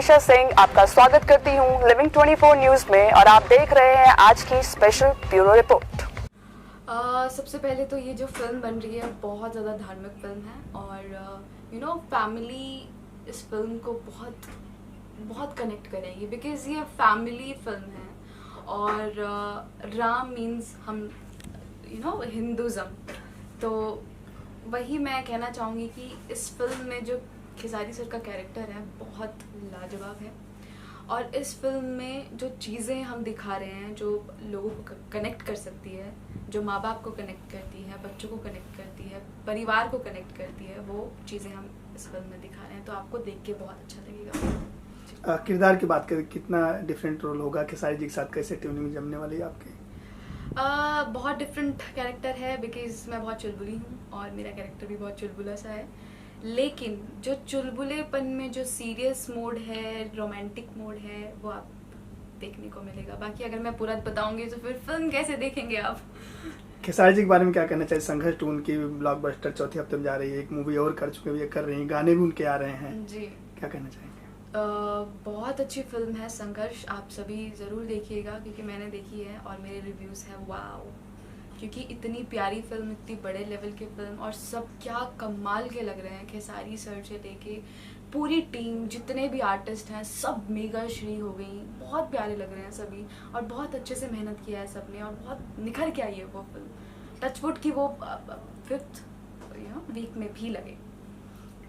मनीषा सिंह आपका स्वागत करती हूँ लिविंग 24 न्यूज में और आप देख रहे हैं आज की स्पेशल ब्यूरो रिपोर्ट। सबसे पहले तो ये जो फिल्म बन रही है बहुत ज़्यादा धार्मिक फिल्म है और फैमिली इस फिल्म को बहुत बहुत कनेक्ट करेंगी बिकॉज ये फैमिली फिल्म है और राम मीन्स हम हिंदुज़म। तो वही मैं कहना चाहूँगी कि इस फिल्म में जो खेसारी सर का कैरेक्टर है बहुत लाजवाब है और इस फिल्म में जो चीज़ें हम दिखा रहे हैं जो लोगों को कनेक्ट कर सकती है, जो माँ बाप को कनेक्ट करती है, बच्चों को कनेक्ट करती है, परिवार को कनेक्ट करती है, वो चीज़ें हम इस फिल्म में दिखा रहे हैं। तो आपको देख के बहुत अच्छा लगेगा। किरदार की बात करें, कितना डिफरेंट रोल होगा खेसारी जी के साथ, कैसे ट्यूनिंग जमने वाली है आपकी? बहुत डिफरेंट कैरेक्टर है बिकॉज मैं बहुत चुलबुली हूँ और मेरा कैरेक्टर भी बहुत चुलबुला सा है, लेकिन जो चुलबुलेपन में जो सीरियस मोड है, रोमांटिक मोड है, वो आप देखने को मिलेगा। बाकी अगर मैं पूरा बताऊंगी तो फिर फिल्म कैसे देखेंगे आप। खेसारी जी के बारे में क्या कहना चाहिए? संघर्ष 2 उनकी ब्लॉकबस्टर चौथे हफ्ते में जा रही है, एक मूवी और कर चुके हैं, कर रही हैं, गाने भी उनके आ रहे हैं जी। क्या कहना चाहेंगे? बहुत अच्छी फिल्म है संघर्ष, आप सभी ज़रूर देखिएगा क्योंकि मैंने देखी है और मेरे रिव्यूज़ हैं वाओ, क्योंकि इतनी प्यारी फिल्म, इतनी बड़े लेवल की फिल्म और सब क्या कमाल के लग रहे हैं। खेसारी सर से लेके पूरी टीम, जितने भी आर्टिस्ट हैं, सब मेगा श्री हो गई, बहुत प्यारे लग रहे हैं सभी और बहुत अच्छे से मेहनत किया है सबने और बहुत निखर के आई है वो फिल्म। टचवुड की वो 5th वीक में भी लगे।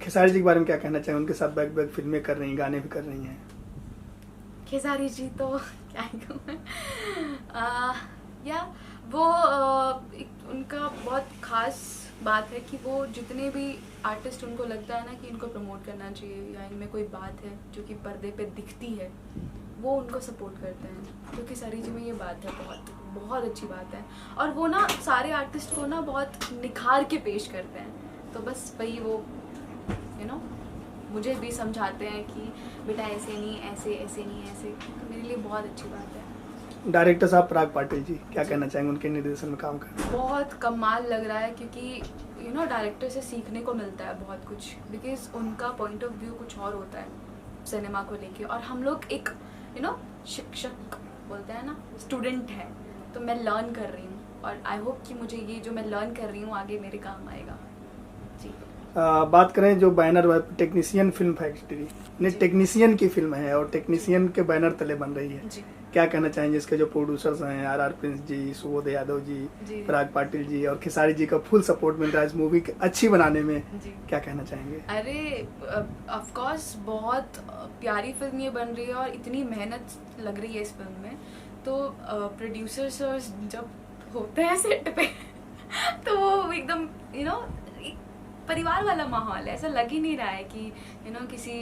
खेसारी जी के बारे में क्या कहना चाहिए? उनके साथ बैक बैक फिल्में कर रही हैं, गाने भी कर रही हैं। खेसारी जी तो क्या ही कहूँ मैं, या वो उनका बहुत ख़ास बात है कि वो जितने भी आर्टिस्ट उनको लगता है ना कि इनको प्रमोट करना चाहिए या इनमें कोई बात है जो कि पर्दे पे दिखती है, वो उनको सपोर्ट करते हैं। तो खेसारी जी में ये बात है, बहुत बहुत अच्छी बात है और वो ना सारे आर्टिस्ट को ना बहुत निखार के पेश करते हैं। तो बस वही वो मुझे भी समझाते हैं कि बेटा ऐसे नहीं, ऐसे ऐसे नहीं, ऐसे। तो मेरे लिए बहुत अच्छी बात है। डायरेक्टर साहब पराग पाटिल जी, क्या कहना चाहेंगे उनके निर्देशन में काम कर? बहुत कमाल लग रहा है क्योंकि डायरेक्टर से सीखने को मिलता है बहुत कुछ, बिकॉज उनका पॉइंट ऑफ व्यू कुछ और होता है सिनेमा को लेके और हम लोग एक शिक्षक बोलते हैं ना, स्टूडेंट है, तो मैं लर्न कर रही हूँ और आई होप कि मुझे ये जो मैं लर्न कर रही हूँ आगे मेरे काम आएगा जी। बात करें जो बैनर टेक्नीशियन फिल्म फैक्ट्री ने, टेक्नीशियन की फिल्म है और टेक्नीशियन के बैनर तले बन रही है जी। क्या कहना चाहेंगे? इसके जो प्रोड्यूसर्स हैं आर प्रिंस जी, सुबोध यादव जी, पराग पाटिल जी और खेसारी जी का फुल सपोर्ट मिल रहा है इस मूवी को अच्छी बनाने में, क्या कहना चाहेंगे? अरे ऑफ कोर्स बहुत प्यारी फिल्म ये बन रही है और इतनी मेहनत लग रही है इस फिल्म में। तो प्रोड्यूसर्स जब होते हैं सेट पे तो वो एकदम परिवार वाला माहौल है। ऐसा लग ही नहीं रहा है कि किसी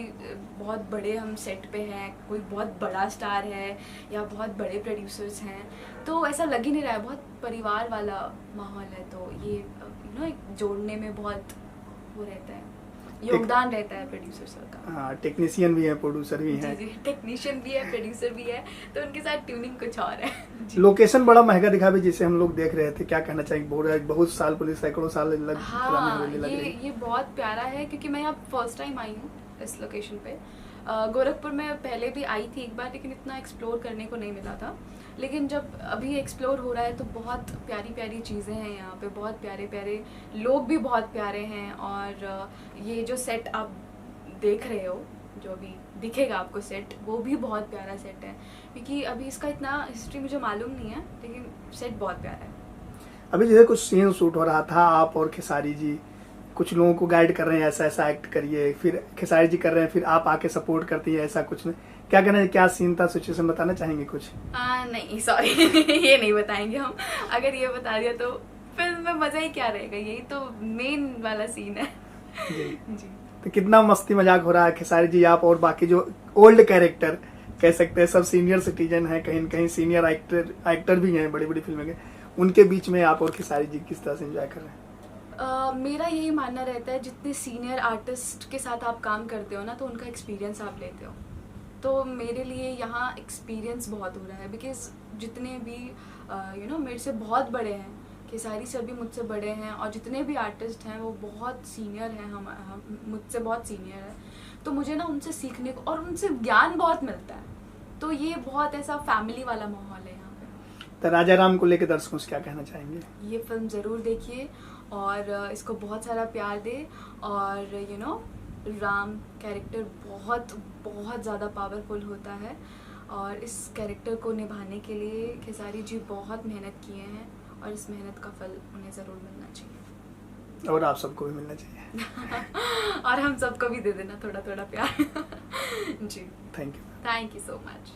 बहुत बड़े हम सेट पे हैं, कोई बहुत बड़ा स्टार है या बहुत बड़े प्रोड्यूसर्स हैं, तो ऐसा लग ही नहीं रहा है। बहुत परिवार वाला माहौल है, तो ये एक जोड़ने में बहुत वो रहता है, योगदान रहता है प्रोड्यूसर सर का। हाँ, टेक्नीशियन भी है, प्रोड्यूसर भी है। जी, टेक्नीशियन भी है, प्रोड्यूसर भी है, तो उनके साथ ट्यूनिंग कुछ और है। लोकेशन बड़ा महंगा दिखा भी, जिसे हम लोग देख रहे थे, क्या कहना चाहिए? बहुत साल पुलिस, सैकड़ों साल लग ये बहुत प्यारा है क्योंकि मैं यहाँ फर्स्ट टाइम आई हूँ इस लोकेशन पे। गोरखपुर में पहले भी आई थी एक बार, लेकिन इतना एक्सप्लोर करने को नहीं मिला था। लेकिन जब अभी एक्सप्लोर हो रहा है तो बहुत प्यारी प्यारी चीज़ें हैं यहाँ पे, बहुत प्यारे प्यारे लोग भी बहुत प्यारे हैं और ये जो सेट आप देख रहे हो, जो भी दिखेगा आपको सेट, वो भी बहुत प्यारा सेट है क्योंकि अभी इसका इतना हिस्ट्री मुझे मालूम नहीं है, लेकिन सेट बहुत प्यारा है। अभी जैसे कुछ सीन शूट हो रहा था, आप और खेसारी जी कुछ लोगों को गाइड कर रहे हैं, ऐसा ऐसा एक्ट करिए, फिर खेसारी जी कर रहे हैं, फिर आप आके सपोर्ट करती है, ऐसा कुछ नहीं? क्या कहना है, क्या सीन था, सिचुएशन बताना चाहेंगे कुछ? नहीं सॉरी ये नहीं बताएंगे हम। अगर ये बता दिया तो फिल्म में मजा ही क्या रहेगा, यही तो मेन वाला सीन है जी। तो कितना मस्ती मजाक हो रहा है खेसारी जी, आप और बाकी जो ओल्ड कैरेक्टर कह सकते हैं, सब सीनियर सिटीजन है, कहीं न कहीं सीनियर एक्टर भी हैं बड़ी बड़ी फिल्में के, उनके बीच में आप और खेसारी जी किस तरह से एंजॉय कर रहे हैं? मेरा यही मानना रहता है, जितने सीनियर आर्टिस्ट के साथ आप काम करते हो ना, तो उनका एक्सपीरियंस आप लेते हो। तो मेरे लिए यहाँ एक्सपीरियंस बहुत हो रहा है बिकॉज जितने भी मेरे से बहुत बड़े हैं, खेसारी सर भी मुझसे बड़े हैं और जितने भी आर्टिस्ट हैं वो बहुत सीनियर हैं, हम मुझसे बहुत सीनियर है, तो मुझे ना उनसे सीखने को और उनसे ज्ञान बहुत मिलता है, तो ये बहुत ऐसा फैमिली वाला माहौल है यहाँ पे। तो राजा राम को लेकर दर्शकों से क्या कहना चाहेंगे? ये फिल्म ज़रूर देखिए और इसको बहुत सारा प्यार दे, और यू नो राम कैरेक्टर बहुत बहुत ज़्यादा पावरफुल होता है और इस कैरेक्टर को निभाने के लिए खेसारी जी बहुत मेहनत किए हैं और इस मेहनत का फल उन्हें ज़रूर मिलना चाहिए और आप सबको भी मिलना चाहिए। और हम सबको भी दे देना थोड़ा थोड़ा प्यार। जी thank you. Thank you so much.